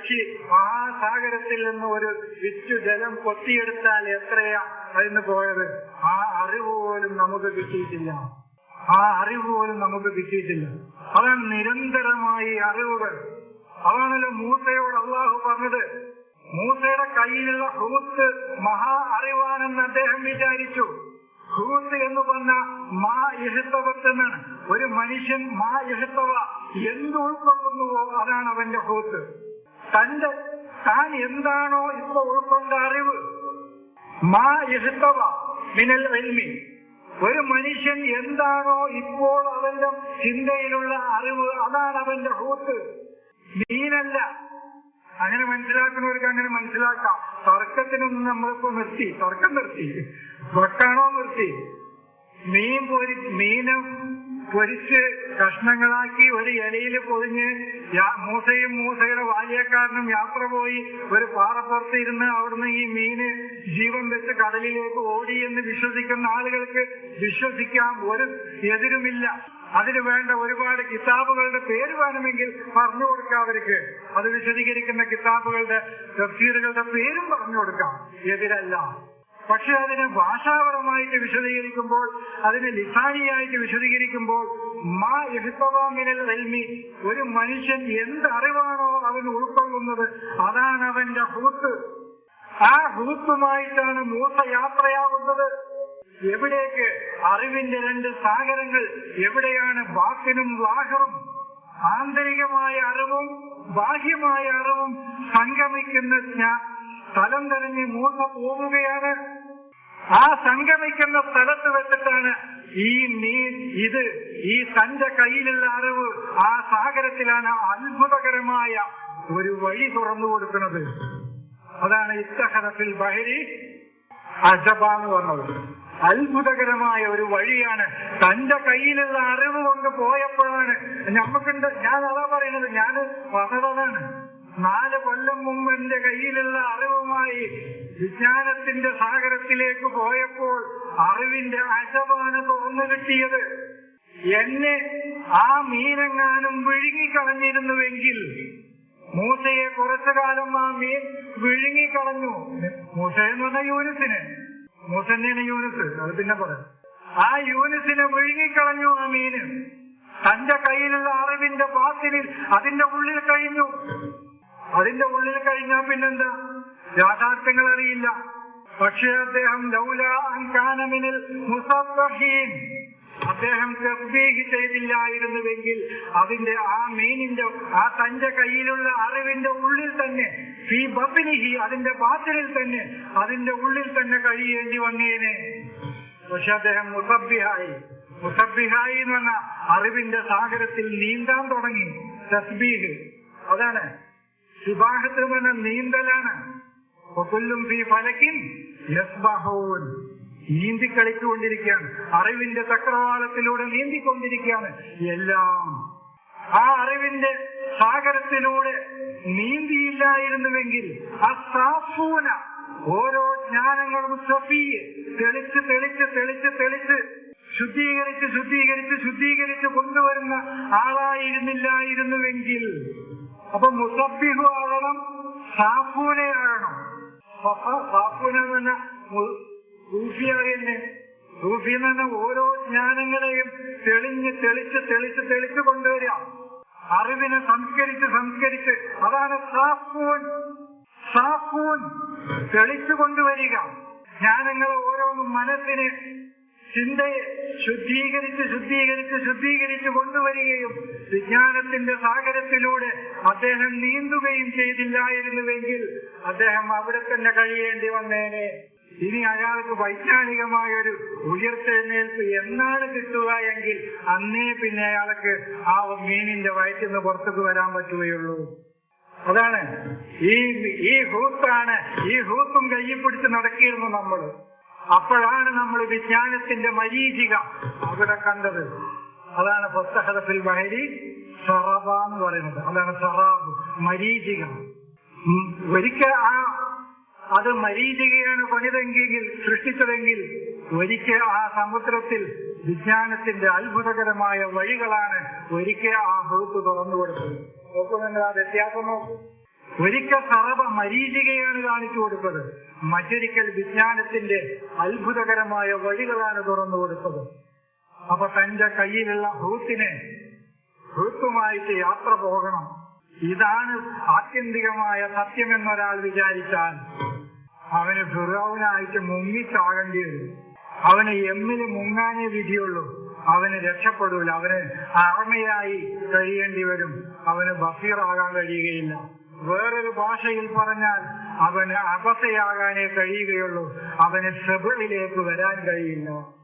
പക്ഷി മഹാസാഗരത്തിൽ നിന്ന് ഒരു വിറ്റു ജലം കൊത്തിയെടുത്താൽ എത്രയാ അതിന് പോയത്? ആ അറിവ് പോലും നമുക്ക് കിട്ടിയിട്ടില്ല. അതാണ് നിരന്തരമായി അറിവുകൾ. അതാണല്ലോ മൂസയോട് അള്ളാഹു പറഞ്ഞത്. മൂസയുടെ കയ്യിലുള്ള ഹൂത്ത് മഹാ അറിവാണെന്ന് അദ്ദേഹം വിചാരിച്ചു. ഹൂത്ത് എന്ന് പറഞ്ഞ മാ ഇഹ്തവത്തെന്നാണ്. ഒരു മനുഷ്യൻ മാ ഇഹ്തവ എന്ത് ഉൾക്കൊള്ളുന്നുവോ അതാണ് അവന്റെ ഹൂത്ത്. താൻ എന്താണോ ഇപ്പൊ ഉൾക്കൊണ്ട അറിവ്, മാ ഇഹ്തവ മിനൽ ഇൽമി, ഒരു മനുഷ്യൻ എന്താണോ ഇപ്പോൾ അവന്റെ ചിന്തയിലുള്ള അറിവ് അതാണ് അവന്റെ ഹൂത്ത്, മീനല്ല. അങ്ങനെ മനസ്സിലാക്കുന്നവർക്ക് അങ്ങനെ മനസ്സിലാക്കാം. തർക്കത്തിനൊന്നും നമ്മളിപ്പോ തർക്കം നിർത്തി, വെക്കാണോ നിർത്തി. മീന് പൊരിച്ച് കഷ്ണങ്ങളാക്കി ഒരു ഇലയിൽ പൊതിഞ്ഞ് മൂസയും മൂസയുടെ ബാല്യക്കാരനും യാത്ര പോയി ഒരു പാറപ്പുറത്ത് ഇരുന്ന് അവിടുന്ന് ഈ മീന് ജീവൻ വെച്ച് കടലിലേക്ക് ഓടി എന്ന് വിശ്വസിക്കുന്ന ആളുകൾക്ക് വിശ്വസിക്കാം, ഒരു എതിരുമില്ല. അതിന് വേണ്ട ഒരുപാട് കിതാബുകളുടെ പേര് വേണമെങ്കിൽ പറഞ്ഞു കൊടുക്കാം അവർക്ക്. അത് വിശദീകരിക്കുന്ന കിതാബുകളുടെ തഫ്സീറുകളുടെ പേരും പറഞ്ഞു കൊടുക്കാം, എതിരല്ല. പക്ഷെ അതിനെ ഭാഷാപരമായിട്ട് വിശദീകരിക്കുമ്പോൾ, അതിനെ ലിസാനിയായിട്ട് വിശദീകരിക്കുമ്പോൾ മാ ഇഹ്തവാമിനൽ ഇൽമി, ഒരു മനുഷ്യൻ എന്തറിവാണോ അവൻ ഉൾക്കൊള്ളുന്നത് അതാണ് അവന്റെ ഹൂത്ത്. ആ ഹൂത്തുമായിട്ടാണ് മൂസ യാത്രയാവുന്നത്. എവിടേക്ക്? അറിവിന്റെ രണ്ട് സാഗരങ്ങൾ എവിടെയാണ്? ബാത്തിനും ലാഹിറും, ആന്തരികമായ അറിവും ബാഹ്യമായ അറിവും സംഗമിക്കുന്ന സ്ഥലം തിരഞ്ഞ് മൂസ പോവുകയാണ്. ആ സംഗമിക്കുന്ന സ്ഥലത്ത് വെച്ചിട്ടാണ് ഈ തന്റെ കയ്യിലുള്ള അറിവ് ആ സാഗരത്തിലാണ് അത്ഭുതകരമായ ഒരു വഴി തുറന്നു കൊടുക്കുന്നത്. അതാണ് ഇത്തഖദ ഫിൽ ബഹരി അജബ എന്ന് പറഞ്ഞത്. അത്ഭുതകരമായ ഒരു വഴിയാണ്. തന്റെ കയ്യിലുള്ള അറിവ് കൊണ്ട് പോയപ്പോഴാണ് നമുക്കുണ്ട്. ഞാൻ അതാ പറയുന്നത്, ഞാൻ പറഞ്ഞതാണ് 4 കൊല്ലം മുമ്പ് എന്റെ കയ്യിലുള്ള അറിവുമായി വിജ്ഞാനത്തിന്റെ സാഗരത്തിലേക്ക് പോയപ്പോൾ അറിവിന്റെ അജബാണ് തുറന്നു കിട്ടിയത്. എന്നെ ആ മീനെങ്ങാനും വിഴുങ്ങിക്കളഞ്ഞിരുന്നുവെങ്കിൽ, മൂസയെ കുറച്ചു കാലം ആ മീൻ വിഴുങ്ങിക്കളഞ്ഞു. മൂസ എന്ന് പറഞ്ഞ യൂനുസിന്, മൂസ തന്നെയാണ് യൂനുസ്, അത് പിന്നെ പറയാം. ആ യൂനുസിനെ വിഴുങ്ങിക്കളഞ്ഞു ആ മീന്. തന്റെ കയ്യിലുള്ള അറിവിന്റെ പാത്തിലിൽ അതിന്റെ ഉള്ളിൽ കഴിഞ്ഞു. അതിന്റെ ഉള്ളിൽ കഴിഞ്ഞാൽ പിന്നെന്താ? യാഥാർത്ഥ്യങ്ങൾ അറിയില്ല. പക്ഷേ അദ്ദേഹം ലൗലാ അൻ കാന മിനൽ മുസബ്ബഹീൻ, അദ്ദേഹം തസ്ബീഹ് ചെയ്തില്ലായിരുന്നുവെങ്കിൽ അതിന്റെ ആ മീനിന്റെ ആ തന്റെ കയ്യിലുള്ള അറിവിന്റെ ഉള്ളിൽ തന്നെ, ഫീ ബത്നിഹി, അതിന്റെ ബാത്തിനിൽ തന്നെ, അതിന്റെ ഉള്ളിൽ തന്നെ കഴിയേണ്ടി വന്നേനെ. പക്ഷെ അദ്ദേഹം മുസബ്ബിഹായി എന്ന് പറഞ്ഞ അറിവിന്റെ സാഗരത്തിൽ നീന്താൻ തുടങ്ങി. തസ്ബീഹ് അതാണ്. സിബാഹത്ത് എന്ന് പറഞ്ഞ നീന്തലാണ്. വകുല്ലും ഫീ ഫലകിൻ യസ്ബഹൂൻ, നീന്തി കളിച്ചുകൊണ്ടിരിക്കുകയാണ്. അറിവിന്റെ ചക്രവാളത്തിലൂടെ നീന്തിക്കൊണ്ടിരിക്കുകയാണ് എല്ലാം. ആ അറിവിന്റെ സാഗരത്തിലൂടെ നീന്തിയില്ലായിരുന്നുവെങ്കിൽ അസ്സാഫൂന, ഓരോ ജ്ഞാനങ്ങളും സഫീയ്, തെളിച്ച് തെളിച്ച് തെളിച്ച് തെളിച്ച് ശുദ്ധീകരിച്ച് ശുദ്ധീകരിച്ച് ശുദ്ധീകരിച്ച് കൊണ്ടുവരുന്ന ആളായിരുന്നില്ലായിരുന്നുവെങ്കിൽ, അപ്പൊ മുസബ്ബിഹു ആകണം, സാഫൂനയാകണം. സാഫൂന എന്ന് പറഞ്ഞാൽ സൂഫിയായി തന്നെ. സൂഫി എന്ന് പറഞ്ഞാൽ ഓരോ ജ്ഞാനങ്ങളെയും തെളിഞ്ഞ് തെളിച്ച് തെളിച്ച് തെളിച്ച് കൊണ്ടുവരിക, അറിവിനെ സംസ്കരിച്ച് സംസ്കരിച്ച്. അതാണ് സാഫൂൻ, തെളിച്ചു കൊണ്ടുവരിക. ജ്ഞാനങ്ങളെ ഓരോന്നും മനസ്സിനെ, ചിന്തയെ ശുദ്ധീകരിച്ച് ശുദ്ധീകരിച്ച് ശുദ്ധീകരിച്ച് കൊണ്ടുവരികയും വിജ്ഞാനത്തിന്റെ സാഗരത്തിലൂടെ അദ്ദേഹം നീന്തുകയും ചെയ്തില്ലായിരുന്നുവെങ്കിൽ അദ്ദേഹം അവിടെ തന്നെ കഴിയേണ്ടി വന്നേനെ. ഇനി അയാൾക്ക് വൈജ്ഞാനികമായൊരു ഉയർത്തെഴുന്നേൽപ്പ് എന്നാണ് കിട്ടുക എങ്കിൽ അന്നേ പിന്നെ അയാൾക്ക് ആ മീനിന്റെ വയറ്റിൽ നിന്ന് പുറത്തേക്ക് വരാൻ പറ്റുകയുള്ളൂ. അതാണ് ഈ ഹൂത്താണ്. ഈ ഹൂത്തും കയ്യിൽ പിടിച്ച് നടക്കിയിരുന്നു നമ്മൾ. അപ്പോഴാണ് നമ്മൾ വിജ്ഞാനത്തിന്റെ മരീചിക അവിടെ കണ്ടത്. അതാണ് ഫത്തഹദ ഫിൽ ബഹരി സറബ എന്ന് പറയുന്നത്. അതാണ് സറാബ്, മരീചിക. ഒരിക്കൽ അത് മരീചികയാണ് പണിതെങ്കിൽ, സൃഷ്ടിച്ചതെങ്കിൽ ഒരിക്കൽ ആ സമുദ്രത്തിൽ വിജ്ഞാനത്തിന്റെ അത്ഭുതകരമായ വഴികളാണ് ഒരിക്കൽ ആ ഹൂത്ത് തുറന്നു കൊടുത്തത്. നോക്കൂ നിങ്ങൾ, ആ വ്യത്യാസം നോക്കൂ. ഒരിക്കൽ സർവ മരീചികയാണ് കാണിച്ചു കൊടുത്തത്, മറ്റൊരിക്കൽ വിജ്ഞാനത്തിന്റെ അത്ഭുതകരമായ വഴികളാണ് തുറന്നു കൊടുത്തത്. അപ്പൊ തന്റെ കയ്യിലുള്ള ഹൃത്തുമായിട്ട് യാത്ര പോകണം. ഇതാണ് ആത്യന്തികമായ സത്യമെന്നൊരാൾ വിചാരിച്ചാൽ അവന് ഫിറൗനായിട്ട് മുങ്ങിച്ചാകേണ്ടി വരും. അവന് എമ്മിന് മുങ്ങാനേ വിധിയുള്ളൂ. അവന് രക്ഷപ്പെടൂല. അവന് അർമ്മയായി കഴിയേണ്ടി വരും. അവന് ബസീറാകാൻ കഴിയുകയില്ല. വേറൊരു ഭാഷയിൽ പറഞ്ഞാൽ അവന് അബസയാകാനേ കഴിയുകയുള്ളൂ. അവന് സെബിളിലേക്ക് വരാൻ കഴിയില്ല.